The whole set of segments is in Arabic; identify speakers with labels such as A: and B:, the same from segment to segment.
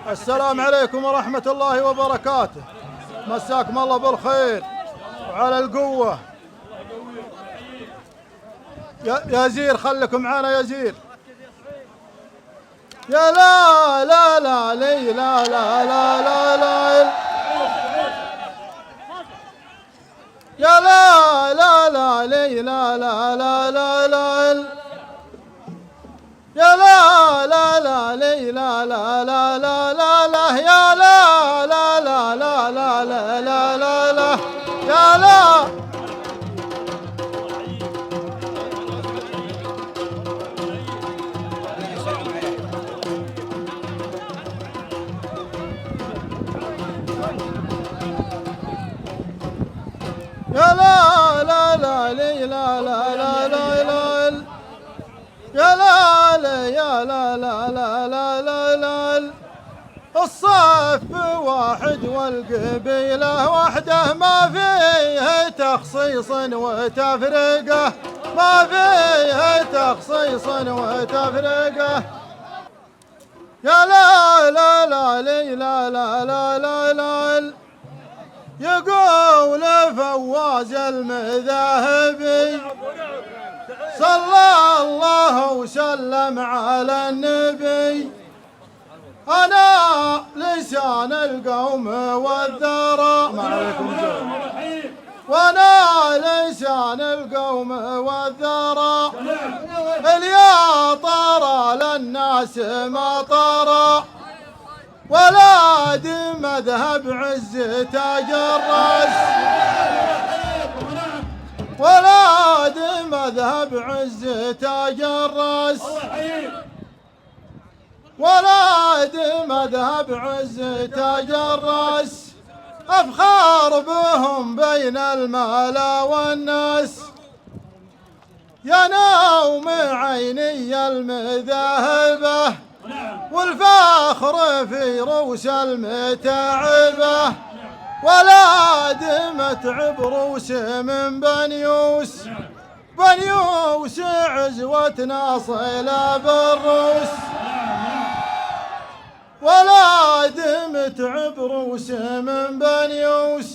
A: السلام عليكم ورحمة الله وبركاته. مساكم الله بالخير وعلى القوة. يا زير خلكم معانا يا زير. يا لا لا لا لي لا لا لا لا لا يا لا لا لا لي لا لا لا لا لا يا لا لا لا لي لا لا لا لا لا لا يا لا لا لا لا لا لا لا لا لا يا لا يا لا لا لا لي لا لا لا لا لا يا لا لا يا لا لا لا لا لا لا الصف واحد والقبيلة وحده ما فيه تخصيص وتفرقة ما فيه تخصيص وتفرقة يا لا لا لا لي لا لا لا لا لا يقول فواز المذاهبي صلى الله وسلم على النبي أنا لسان القوم والذرى وأنا لسان القوم والذرى اليا طرى للناس ما طرى ولاد مذهب عز تاج الراس ولاد مذهب عز تاج الراس ولاد مذهب عز تاج الراس أفخار بهم بين الملا والناس يا نوم عيني المذاهبة والفخر في روس المتعبة ولاد متعب روس من بنيوس بنيوس عزوة ناصلة بالروس ولاد متعب روس من بنيوس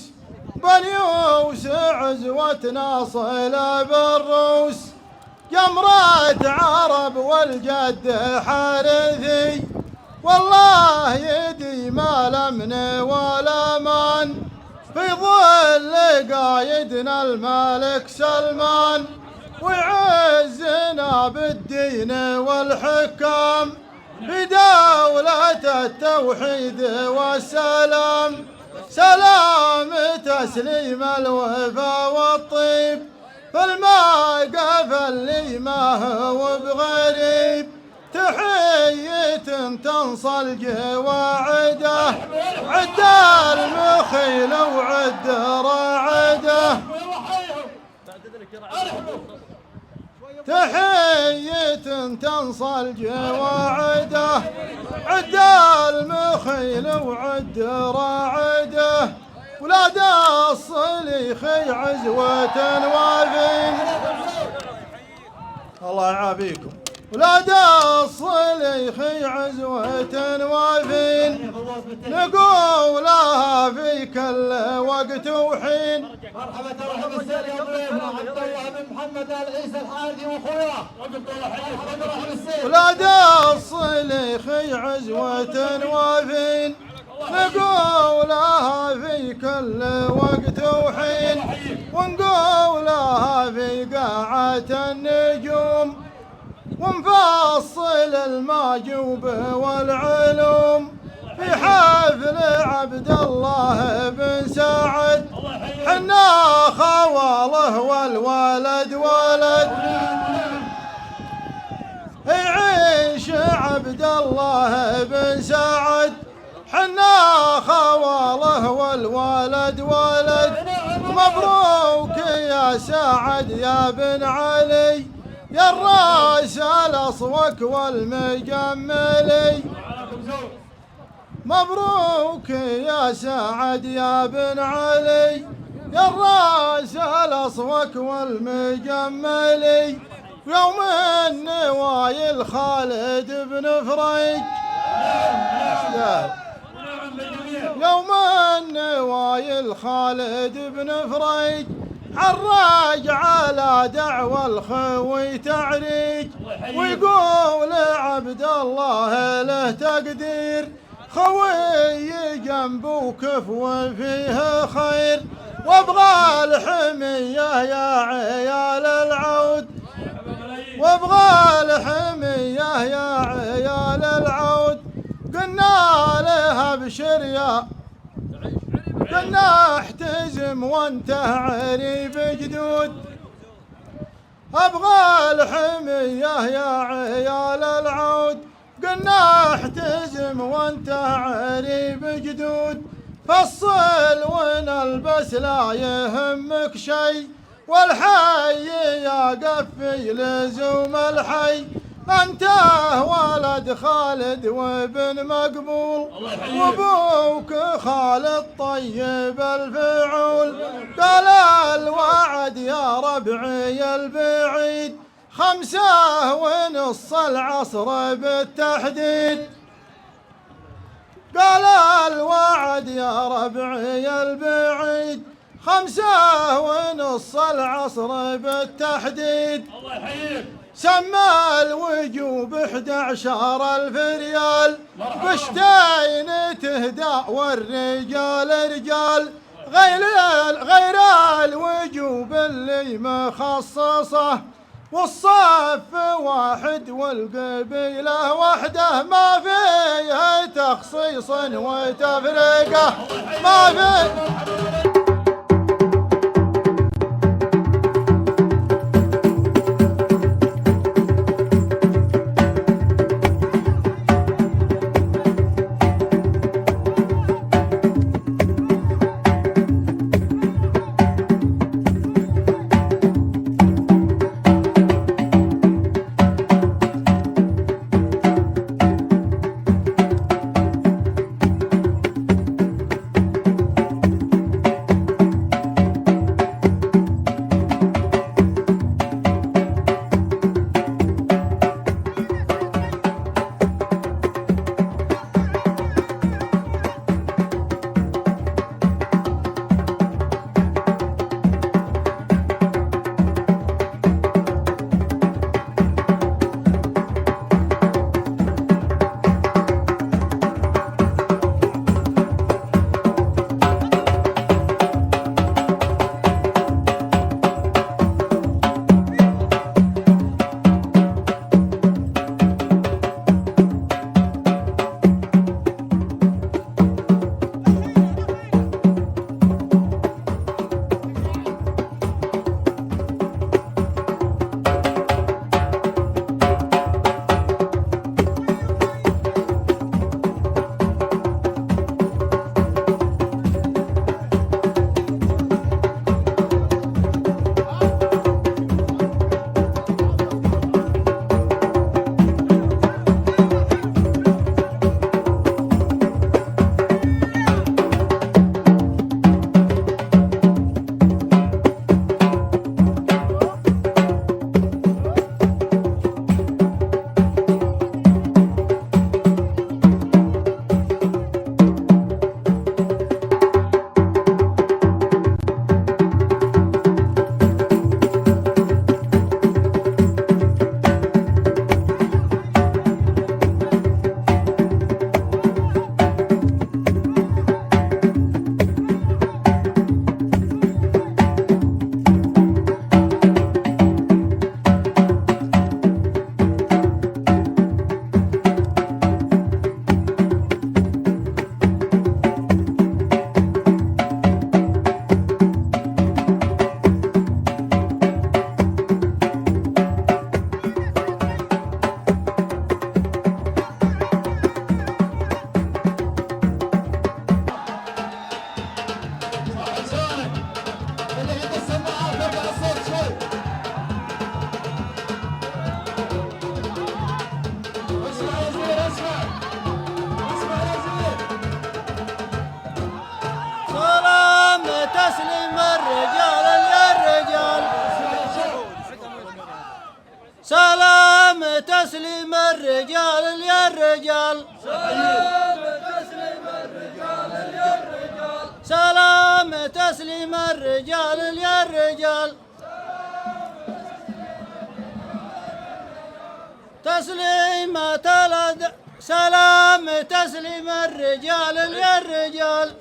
A: بنيوس عزوة ناصلة بالروس جمرة عرب والجد حارثي والله يدي ما لمن ولا مان في ظل قايدنا الملك سلمان ويعزنا بالدين والحكام بدولة التوحيد والسلام سلام تسليم الوفا والطيب فالموقف اللي ما هو بغريب تحية تنصل قواعده عد المخيل وعد راعده تحية تنصل قواعده عد المخيل وعد راعده ولاد الصليخ عزوة وافين الله يعافيكم ولاد الصليخ عزوة وافين نقولها في كل وقت وحين
B: مرحبا ترحب السيد يا ضيفنا عبد الله بن محمد العيسى الحارثي واخوياه مرحبا ترحب السيد
A: ولاد الصليخ عزوة وافين نقولها في كل وقت وحين ونقولها في قاعة النجوم ونفصل الماجوب والعلوم في حفل عبد الله بن سعد حنا خواله والولد ولد يعيش عبد الله بن سعد حنا خواله والولد ولد مبروك يا سعد يا بن علي يا الراس الاصوك والمجملي مبروك يا سعد يا بن علي يا الراس الاصوك والمجملي يوم النوايل خالد بن فريج يوم النوايل خالد بن فريج عراج على دعوى الخوي تعريج، ويقول عبد الله له تقدير خوي جنبه كفو فيه خير، وابغى الحمية يا عيال العود، وابغى الحمية يا عيال العود. قلنا له ابشر يا، قلنا احتزم وانت عريب جدود، ابغى الحمية يا عيال العود. قلنا احتزم وانت عريب جدود، فصل ونلبس لا يهمك شي، والحي يا قفي لزوم الحي. انت ولد خالد وابن مقبول، وابوك خالد طيب الفعول. قال الوعد يا ربعي البعيد 5:30 العصر بالتحديد. قال الوعد يا ربعي البعيد 5:30 العصر بالتحديد.
B: الله يحييك.
A: سمى الوجوب 11,000 ريال، بشتين تهدى والرجال رجال، غير الوجوب اللي مخصصه، والصف واحد والقبيلة وحده، ما فيه تخصيص وتفرقة، ما فيه. تسليم الرجال يا الرجال، سلام تسليم الرجال يا الرجال، سلام تسليم الرجال يا تسليم الرجال يا الرجال تسليمة سلام تسليم الرجال يا الرجال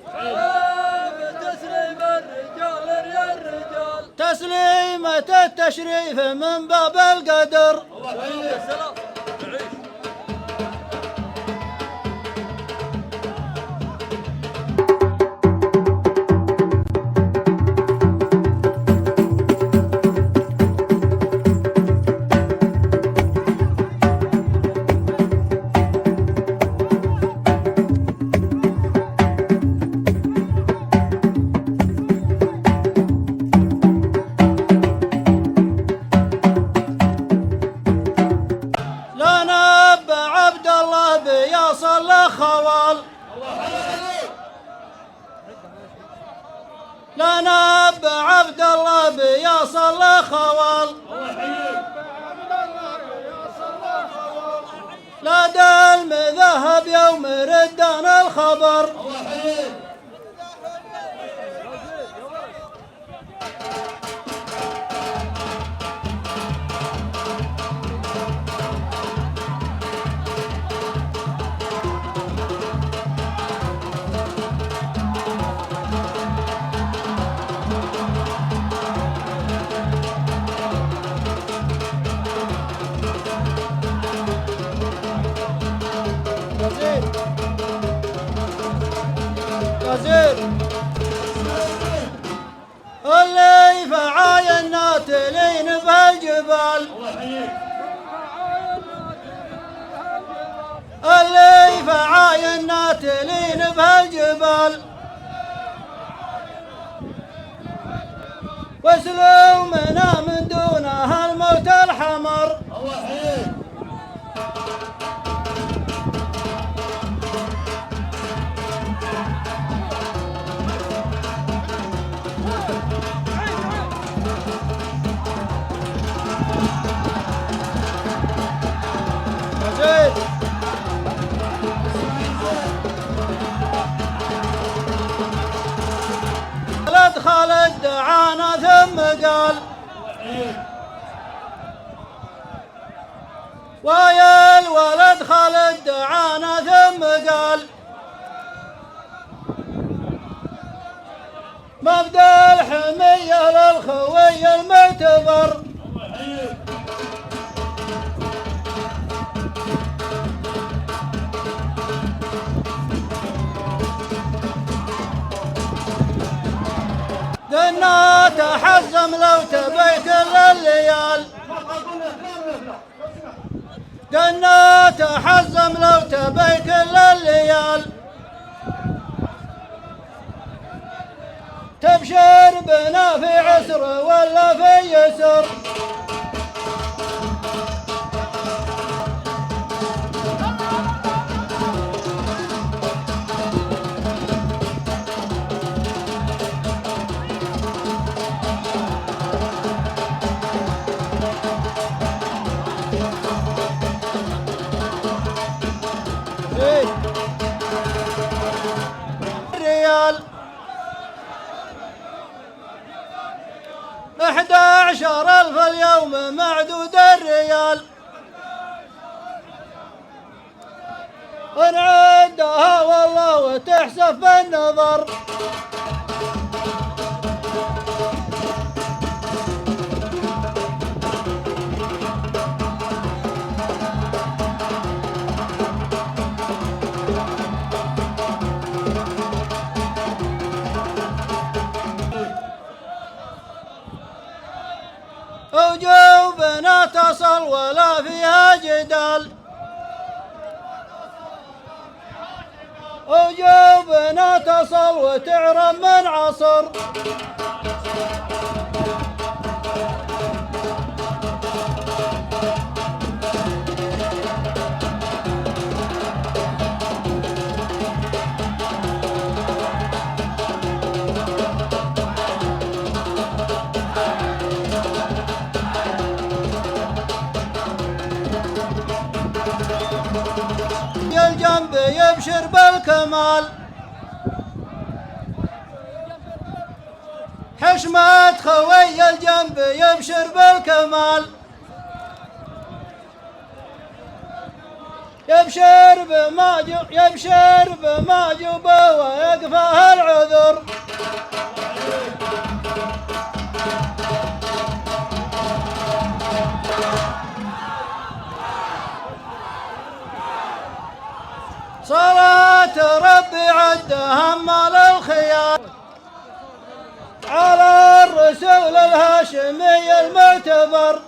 C: تسليم الرجال يا الرجال
A: تسليمة التشريف من باب القدر
C: السلام
A: لنا بعبد الله بياص الله خوال لا دلم ذهب يوم ردنا الخبر اللي فعاينا تلين بالجبال اللي فعاينا تلين بالجبال وسلومنا من دونها الموت الحمر خالد دعانا ثم قال ويا الولد خالد دعانا ثم قال مبدأ الحمية للخوي المعتبر قلنا تحزم لو تبي كل الليال قلنا تحزم لو تبي كل الليال تبشر بنا في عسر ولا في يسر الريال 11,000 اليوم معدود الريال نعدها والله وتحسب بالنظر وجوبنا تصل ولا فيها جدال وجوبنا تصل وتعرف من عصر الجنب يبشر بالكمال حشمة خوي الجنب يبشر بالكمال يبشر بما جب ويكفاه العذر صلاة ربي عد همال الخيار على الرسول الهاشمي المعتبر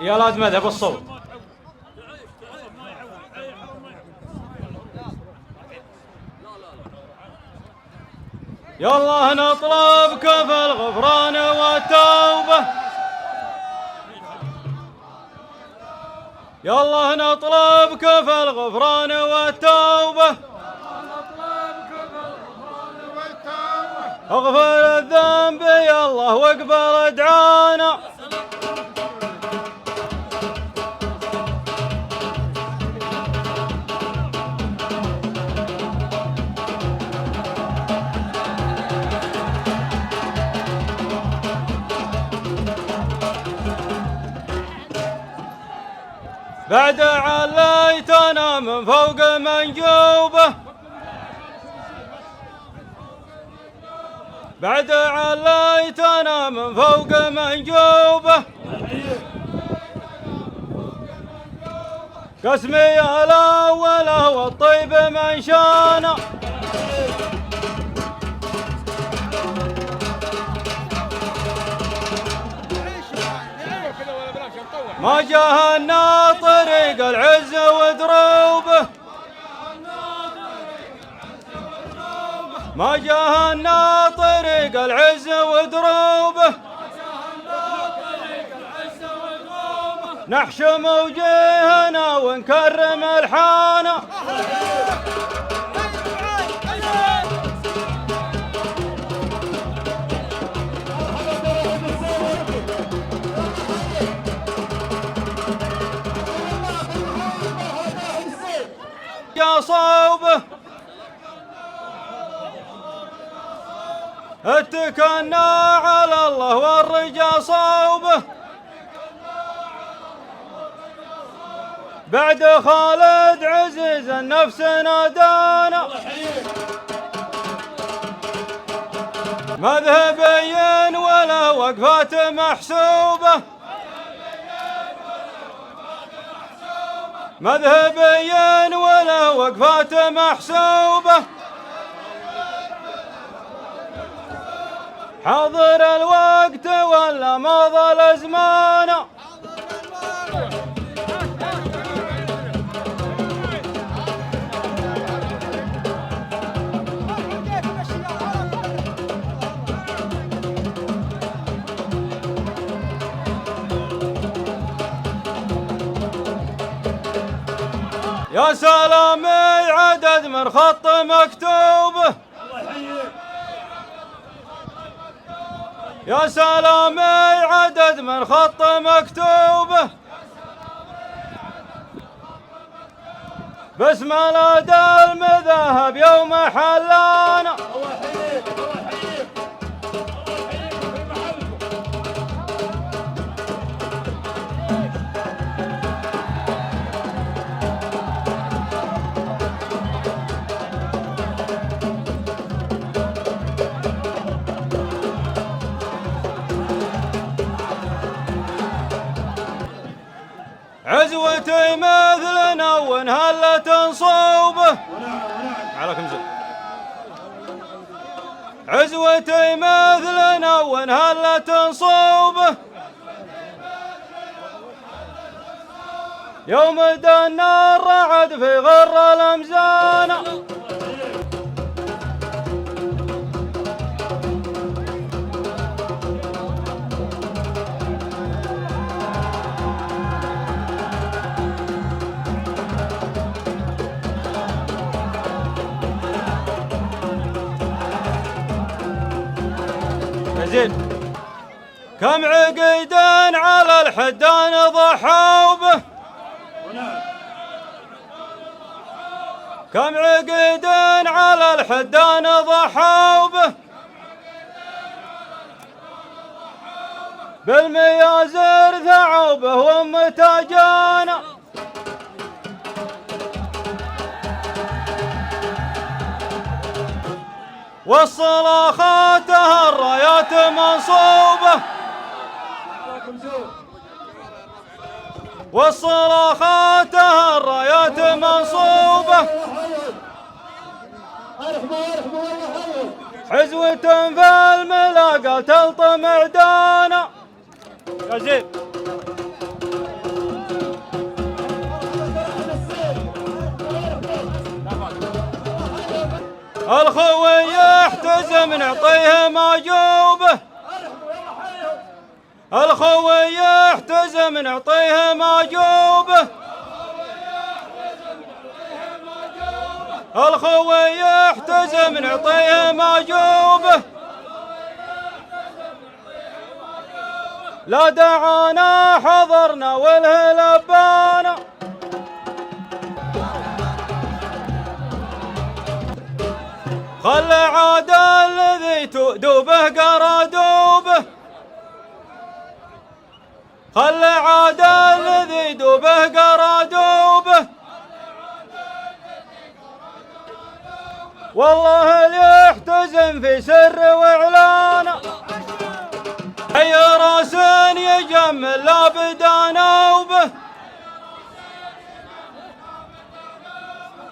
D: يا لازم اذهب الصوت. يلا نطلبك في الغفران والتوبة، يلا نطلبك في الغفران والتوبة، اغفر الذنب يا الله واقبل دعانا. بعد عليتنا من فوق منجوبة، بعد عليتنا من فوق منجوبة، قسمي الأول والطيب من شانا. ما جاهنا طريق العز ودروبه، ما جاهنا طريق العز ودروبه، نحشم وجيهنا ونكرم الحانة. يا صوبه اتكلنا على الله والرجال صوبه، بعد خالد عزيز النفس نادانا. مذهبي ولا وقفات محسوبة، مذهبي ولا وقفات محسوبة، حاضر الوقت ولا مضى الازمان. يا سلام عدد من خط مكتوبه، يا سلام عدد من خط مكتوبه، باسم الادى المذاهب يوم حلانا. عزوتي مثلنا وانهلة صوبه، عليكم زين. عزوتي مثلنا وانهلة صوبه، يوم دنا الرعد في غر الامزانه. زين كم عقيد على الحدان ضحوا به كم عقيد على الحدان ضحوا به بالميازر ذعوا به ومتاجانا والصلاخاتها الرايات منصوبة والصلاخاتها الرايات منصوبة حزوة في الملاقة تلطم عدانا يا زين الخوي يحتزم نعطيه ماجوبه الخوي يحتزم نعطيه ماجوبه الخوي يحتزم نعطيه ماجوبه لا دعانا حضرنا والهلبانا خل عاد الذي تؤدوبه قرادوبه خل عاد الذي دوبه قرادوبه والله اللي يحتزم في سر واعلانه حي راس يجمل لا بدانا وبه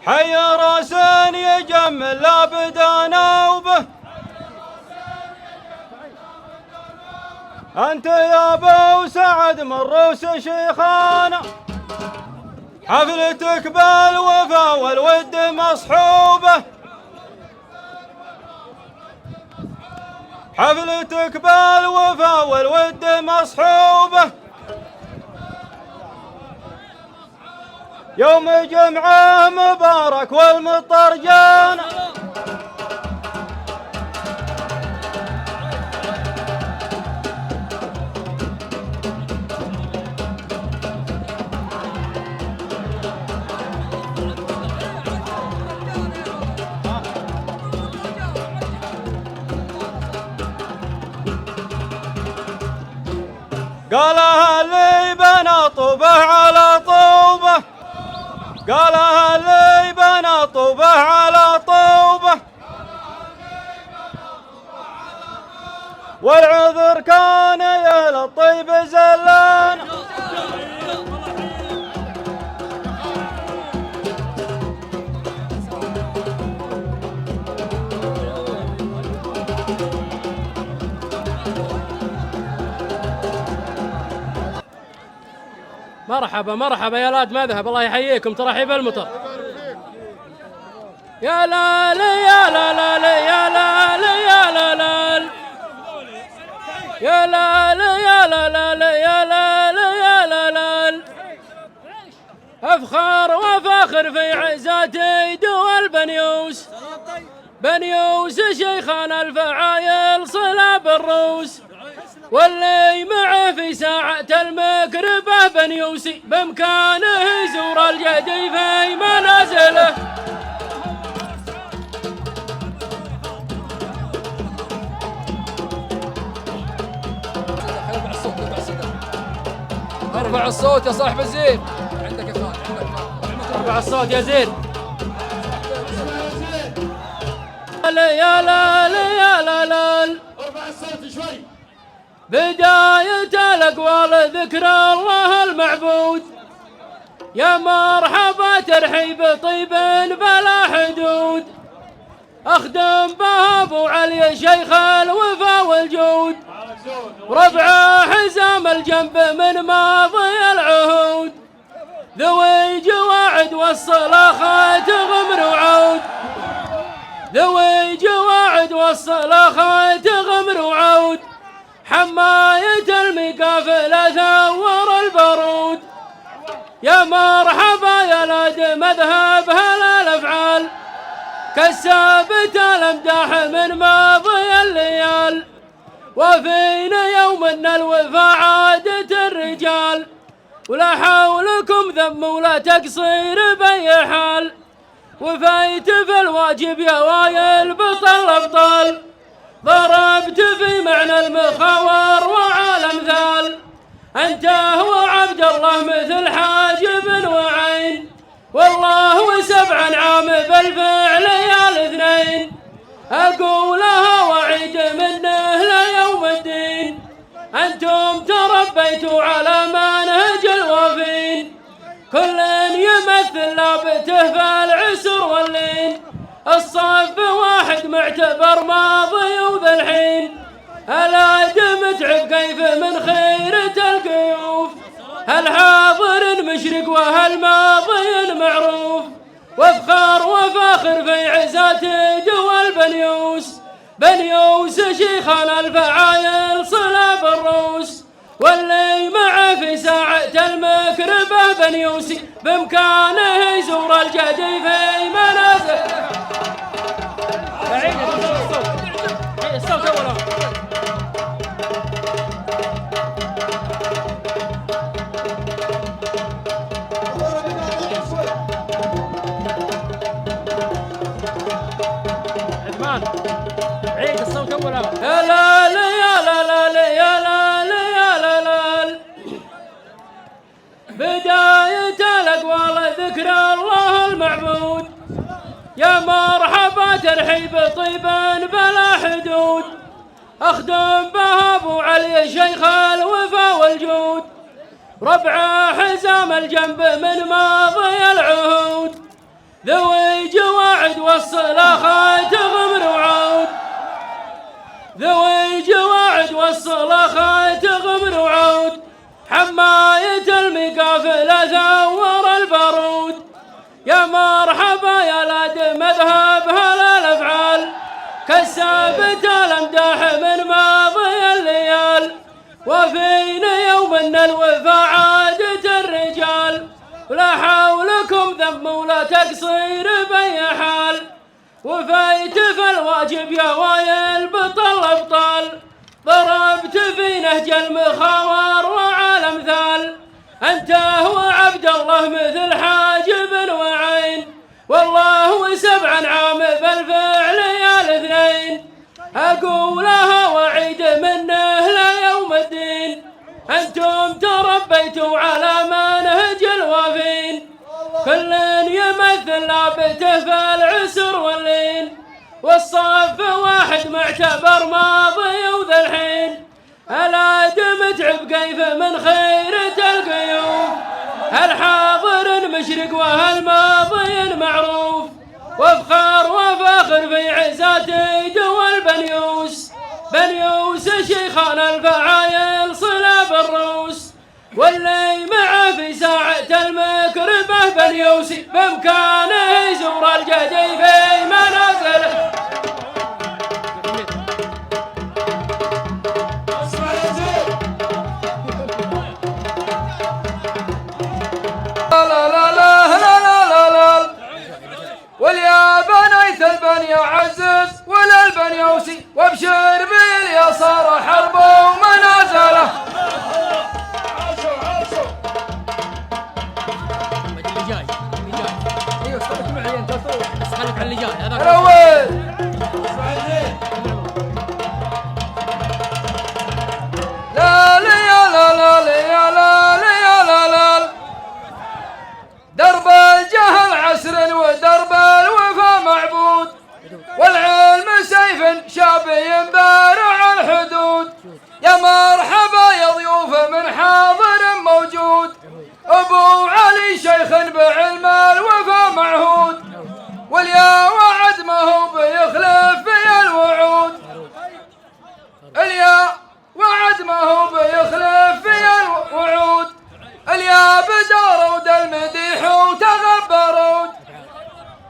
D: حي راس يجمل لا بدانا وبه أنت يا أبو سعد من روس شيخانا حفلتك بالوفا والود مصحوبة حفلتك بالوفا والود مصحوبة يوم جمعة مبارك والمطر جانا قالها اللي بنى طوبه على طوبه قالها اللي بنى طوبه على طوبه والعذر كان يا للطيب زلان
E: مرحبا مرحبا يا لاد مذهب الله يحييكم ترحيب المطر يا لا لا يا لا لا لا يا لا لا يا لا لا يا لا لا يا لا لا لا يا لا لا يا لا لا افخر وفاخر في عزاتي دول بنيوس بنيوس شيخان الفعايل صلاب الروس واللي معه في ساعة المكربة بنيوسي بامكانه يزور الجدي في منازله
F: ارفع الصوت يا صاحب الزين عندك يا فهد
E: ارفع الصوت يا زين يا لا لا يا لا لا
B: ارفع الصوت شوي
E: بداية الأقوال ذكر الله المعبود يا مرحبا ترحيب طيب بلا حدود أخدم به أبو علي شيخ الوفا والجود ربع حزام الجنب من ماضي العهود ذوي جواعد والصلاخات غمر وعود ذوي جواعد والصلاخات غمر وعود حماية المقافلة ثور البارود يا مرحبا يا لاد مذهب هلا الافعال كسابت الامداح من ماضي الليال وفينا يوم ان الوفا عادة الرجال، ولا حولكم ذم ولا تقصير بأي حال، وفيت في الواجب يا وايل بطل الأبطال، ضربت في معنى المخاور وعالم ذال، أنت هو عبد الله مثل حاجب وعين، والله 7 عام بالفعل يا الاثنين، أقولها وعيد منه ليوم الدين، أنتم تربيتوا على منهج الوافين، كل يمثل لابته في العسر واللين، الصف واحد معتبر ماضي وذا الحين، الادم تعب كيف من خيرة القيوف، هالحاضر مشرق وهالماضي معروف، وافخر وفاخر في عزات دول بنيوس شيخنا الفعايل صلاب الروس، واللي معه في ساعة المكربة بنيوسي بإمكانه يزور الجدي في منازل. الصوت أولا. عثمان عيد الصوت أولا. يا لا لا يا لا لا يا لا لا يا لا لا، بداية الأقوال ذكر الله المعبود، يا مرحبا ترحيب طيبا بلا حدود، أخدم بها أبو علي شيخ الوفا والجود، ربع حزام الجنب من ماضي العهود، ذوي جواعد والصلاخات غمر وعود، ذوي جواعد والصلاخات غمر وعود، حماية المقافلة ثور البارود، يا مرحبا يا لاد مذهب هلا الافعال، كسبت الامداح من ماضي الليال، وفينا يوم ان الوفا عادة الرجال، ولا حولكم ذم ولا تقصير بأي حال، وفيت في الواجب يا وايل بطل الأبطال، ضربت في نهج المخاور وعالم ذال، أنت هو عبد الله مثل حاجب وعين، والله 7 عام بالفعل يا الاثنين، أقولها وعيد منه ليوم الدين، أنتم تربيتوا على منهج الوافين، كل يمثل لابته في العسر واللين، والصف واحد معتبر ماضي وذا الحين، الادم تعب كيف من خيرة القيوف، هالحاضر مشرق وهالماضي معروف، وافخر وفاخر في عزات دول بنيوس شيخنا الفعايل صلاب الروس، واللي معه في ساعة المكربة بنيوسي بإمكانه يزور الجدي في منازله.
F: واليا بنيت البني عزز ولا البنيوسي، وابشر باليسار حربه ومنازله.
E: اللي جاي ايوه صوتك معي انت بس خليك على اللي جاي هذاك
F: الاول. لا لا يا لا لا يا لا لا لا لا، درب الجهل عسر ودرب الوفا معبود، والعلم سيف شابي بارع الحدود، يا مرحبا يا ضيوف من حاضر موجود، ابو علي شيخ بعلم الوفا معهود، واليا وعد ما هو بيخلف في الوعود، اليا وعد ما هو بيخلف في الوعود، اليا بدارود المديح وتغبرود،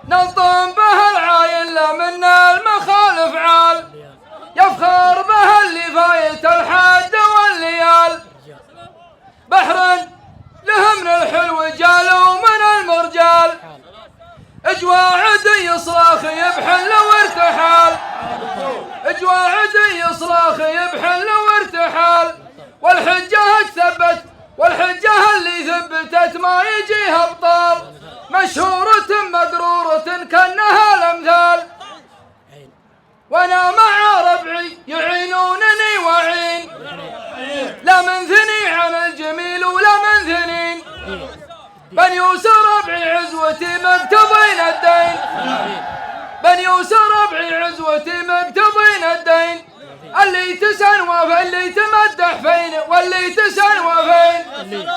F: نلطم به العاين لا من المخالف عال، يفخر به اللي فايت الحد والليال، بحر له من الحلو جالوا من المرجال، اجواعد يصراخ يبحل وارتحال، اجواعد يصراخ يبحل والحجة اتثبت والحجة اللي ثبتت ما يجيها ابطال، مشهورة مقرورة كأنها الامثال، وانا مع ربعي يعينونني وعين، لا من ثني عن الجميل ولا من ثنين، بن يوسف ربعي عزوتي مقتضين الدين، بن يوسف ربعي عزوتي مقتضين الدين، اللي تسعن وفي اللي تمدح فين واللي تسعن وفين،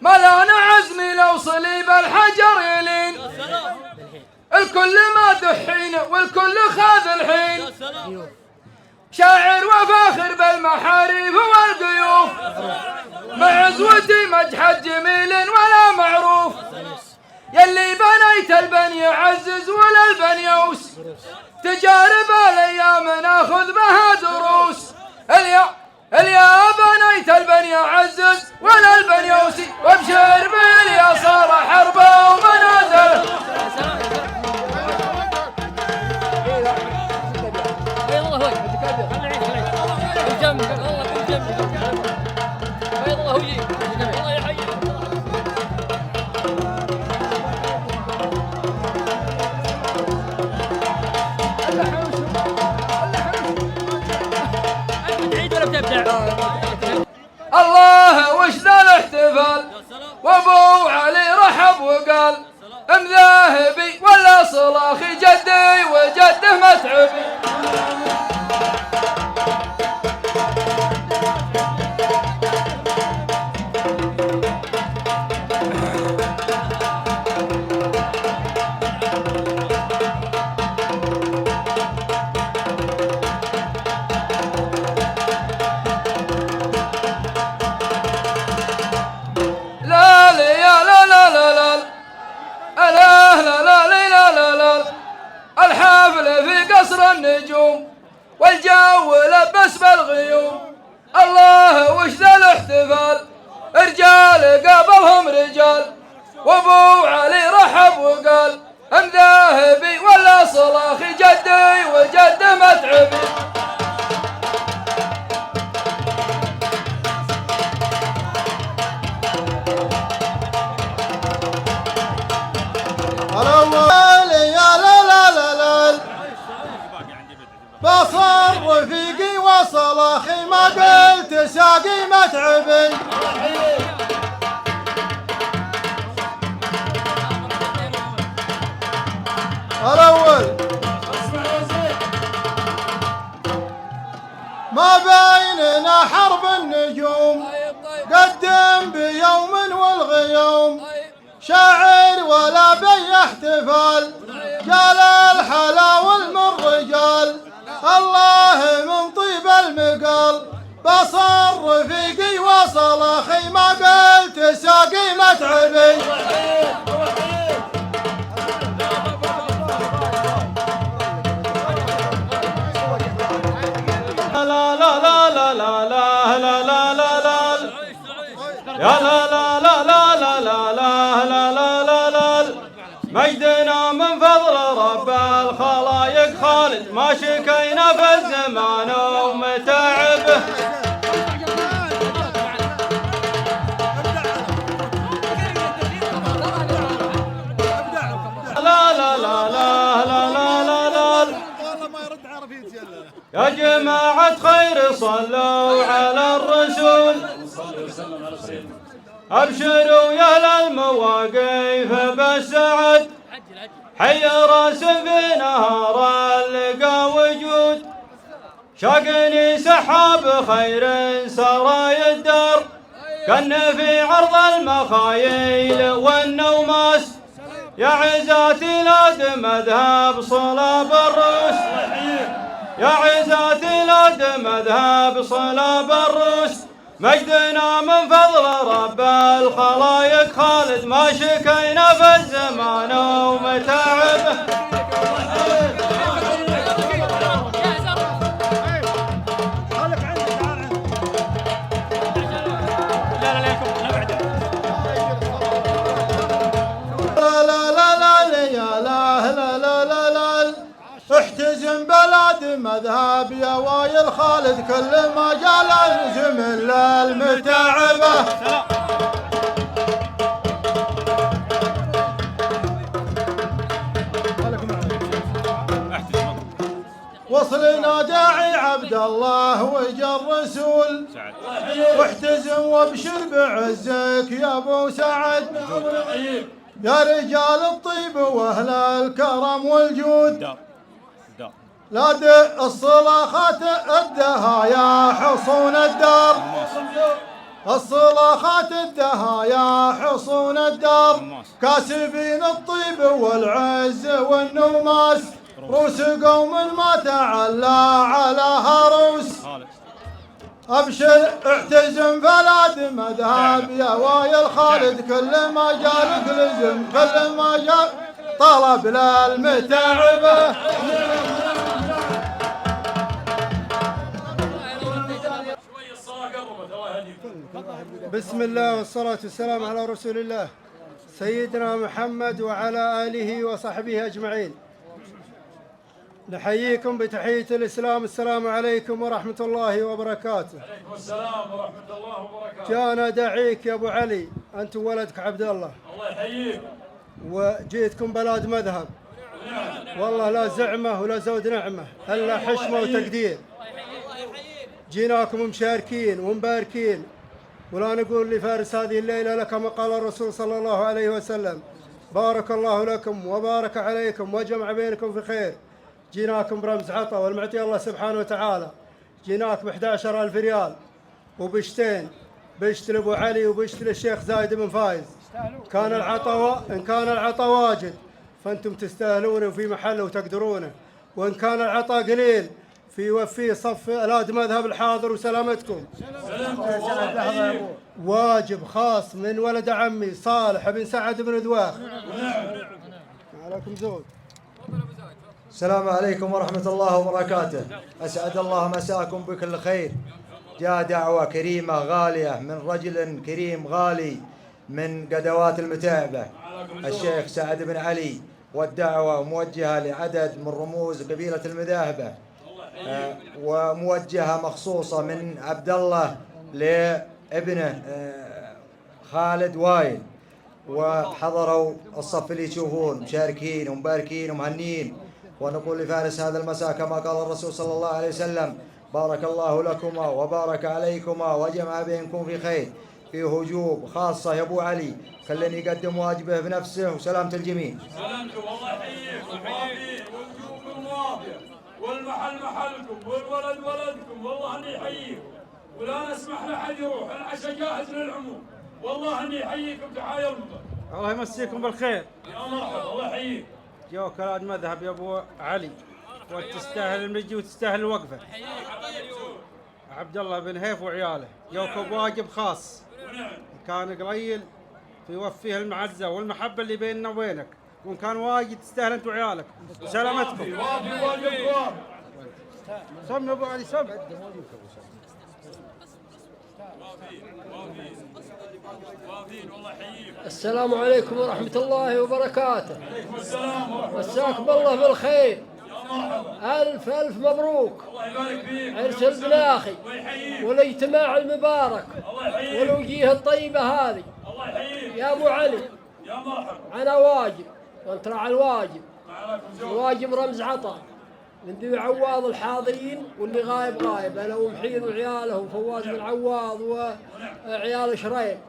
F: ملانا عزمي لو صليب الحجر يلين، الكل ما دحين والكل خاذ الحين، شاعر وفاخر بالمحاريف والقيوف، مع عزوتي مجحد جميل ولا معروف، يلي بنيت البن يعزز ولا البن يوس، تجارب الايام ناخذ بها دروس، اليا بنيت البن يعزز ولا البن يوسي، وابشر باليا صار حربه ومنازل. الله وش ذا الاحتفال، وابو علي رحب وقال ام ذاهبي ولا صلاخي جدي وجده متعبي. الحافل في قصر النجوم والجو لبس بالغيوم، الله وش ذا الاحتفال، رجال قابلهم رجال، وابو علي رحب وقال ام ذاهبي ولا صلاخي جدي وجده متعبي.
A: بصر رفيقي وصلاخي ما قلت ساقي متعبي. الأول ما بيننا حرب النجوم، قدم بيوم والغيوم، شاعر ولا بي احتفال، قال الحلا والمر رجال، الله من طيب المقال، بصر رفيقي وصلاخي ما قلت ساقي متعبي.
D: لا لا لا لا لا لا لا لا لا لا يا لا لا لا لا لا لا لا لا لا لا لا مجدنا من فضل رب الخلايق خالد، ما شكينا في الزمان ومتاعبه. لا لا لا لا لا لا لا لا يا جماعة خير صلوا على الرسول، أبشروا يا أهل المواقف بالسعد، حي راس في نهار لقى وجود، شاقني سحاب خير سراي الدار، كان في عرض المخايل والنوماس، يا عزاتي لاد مذهب صلاب الروس، يا عزاتي لاد مذهب صلاب الروس، مجدنا من فضل رب الخلايق خالد، ما شكينا في الزمان ومتاعبه.
A: احتزم بلاد مذهب يا وايل خالد، كل ما جال زمن بلا المتعبة وصلنا داعي عبد الله وجا الرسول واحتزم وابشر بعزك يا ابو سعد يا رجال الطيب واهل الكرم والجود لا الصلاخات ادها يا حصون الدار الصلاخات ادها يا حصون الدار كاسبين الطيب والعز والنماس روس قوم ما تعلى على هروس ابشر اعتزم فلاد مذهب يا وايل خالد كل ما جالك لزم كل ما جاء طلب للمتعبه
G: بسم الله والصلاة والسلام على رسول الله سيدنا محمد وعلى آله وصحبه أجمعين. نحييكم بتحية الإسلام، السلام عليكم ورحمة الله وبركاته.
H: عليكم السلام ورحمة الله وبركاته.
G: جانا داعيك يا أبو علي، أنت وولدك عبد الله.
H: الله يحييك.
G: وجيتكم بلاد مذهب. والله لا زعمة ولا زود نعمة، إلا حشمة وتقدير. جيناكم مشاركين ومباركين، ولا نقول لفارس هذه الليلة لك كما قال الرسول صلى الله عليه وسلم: بارك الله لكم وبارك عليكم وجمع بينكم في خير. جيناكم برمز عطا والمعطي الله سبحانه وتعالى. جيناك ب11,000 ريال وبشتين، بشت لابو علي وبشت للشيخ زايد بن فايز. إن كان العطا واجد فانتم تستاهلونه وفي محله وتقدرونه، وان كان العطا قليل في صف اولاد مذهب الحاضر وسلامتكم. واجب خاص من ولد عمي صالح بن سعد بن دواخ. عليكم زود.
I: السلام عليكم ورحمة الله وبركاته. أسعد الله مساكم بكل خير. جاء دعوة كريمة غالية من رجل كريم غالي من قدوات المتعبة الشيخ سعد بن علي، والدعوة موجهة لعدد من رموز قبيلة المذاهبة، وموجهة مخصوصة من عبد الله لابنه خالد وايل، وحضروا الصف اللي يشوفون مشاركين ومباركين ومهنين. ونقول لفارس هذا المساء كما قال الرسول صلى الله عليه وسلم: بارك الله لكما وبارك عليكما وجمع بينكم في خير. في هجوب خاصة يا أبو علي، خليني يقدم واجبه بنفسه وسلامة الجميع.
H: سلامتكم، الله يحييكم ويوافيك، والوجوب موافية، والمحل محلكم، والولد ولدكم، والله اني يحييكم، ولا نسمح لأحد يروح، العشاء جاهز للعموم، والله اني يحييكم تحايا المطر.
G: الله يمسيكم بالخير.
H: يا مرحبا، الله يحييك.
G: جوك اولاد مذهب يا ابو علي، وتستاهل المجي وتستاهل الوقفه. عبد الله بن هيف وعياله جوك بواجب خاص، كان قليل فيوفيه المعزه والمحبه اللي بيننا وبينك، وان كان واجد تستاهل انت وعيالك. سلامتكم.
H: وافي واجب وافي.
G: سم يا ابو علي سم.
E: السلام عليكم ورحمة الله وبركاته.
H: عليكم السلام ورحمة الله.
E: مساكم الله بالخير.
H: يا مرحبا.
E: ألف ألف مبروك.
H: الله يبارك فيك.
E: عرس البناخي
H: الله يحييك.
E: والاجتماع المبارك
H: الله يحييك.
E: والوجيه الطيبة هذه.
H: الله يحييك.
E: يا أبو علي،
H: يا مرحبا.
E: أنا واجب وأنت راعي الواجب.
H: معاكم زود.
E: الواجب رمز عطا من ذوي عواض الحاضرين، واللي غايب غايب، أنا ومحيد وعياله وفواز بن عواض وعيال شريم.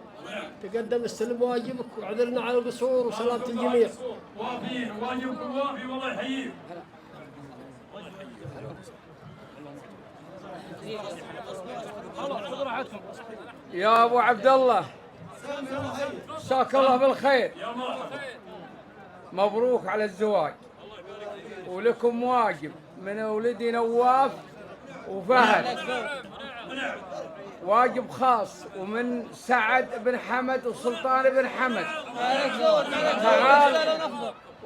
E: تقدم استلم واجبك وعذرنا على القصور وسلامة الجميع.
H: وافين، واجبكم وافي، والله يحييك.
F: يا ابو عبد الله مساك الله بالخير.
H: يا مرحبا.
F: مبروك على الزواج، ولكم واجب من ولدي نواف وفهد، واجب خاص، ومن سعد بن حمد وسلطان بن حمد. تعال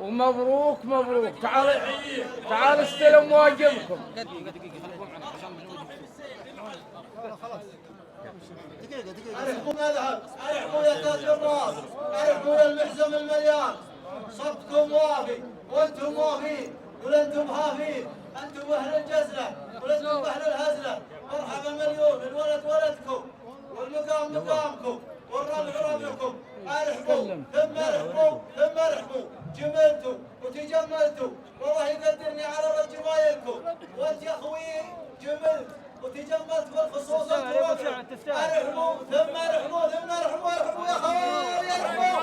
F: ومبروك مبروك. تعال استلم واجبكم.
B: أعرفوا مذهب، أعرفوا يا تاج الراس، أعرفوا يا المحزم المليان. صبتكم وافي وانتم وافين، ولانتم هافين، انتم اهل الجزله ولانتم اهل الهزله. مرحبا مليون، الولد ولدكم رملكم والرمل رملكم. ارحبوا ثم ارحبوا ثم ارحبوا. جملتوا وتجملتوا والله يقدرني على رد جمايلكم. وانت يا اخوي جملت وتجملت بالخصوص الربع. ارحبوا ثم ارحبوا ثم ارحبوا. ارحبوا يا خوال ارحبوا.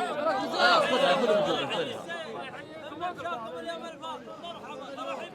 C: اليوم الفاضل مرحبا الله يحييك.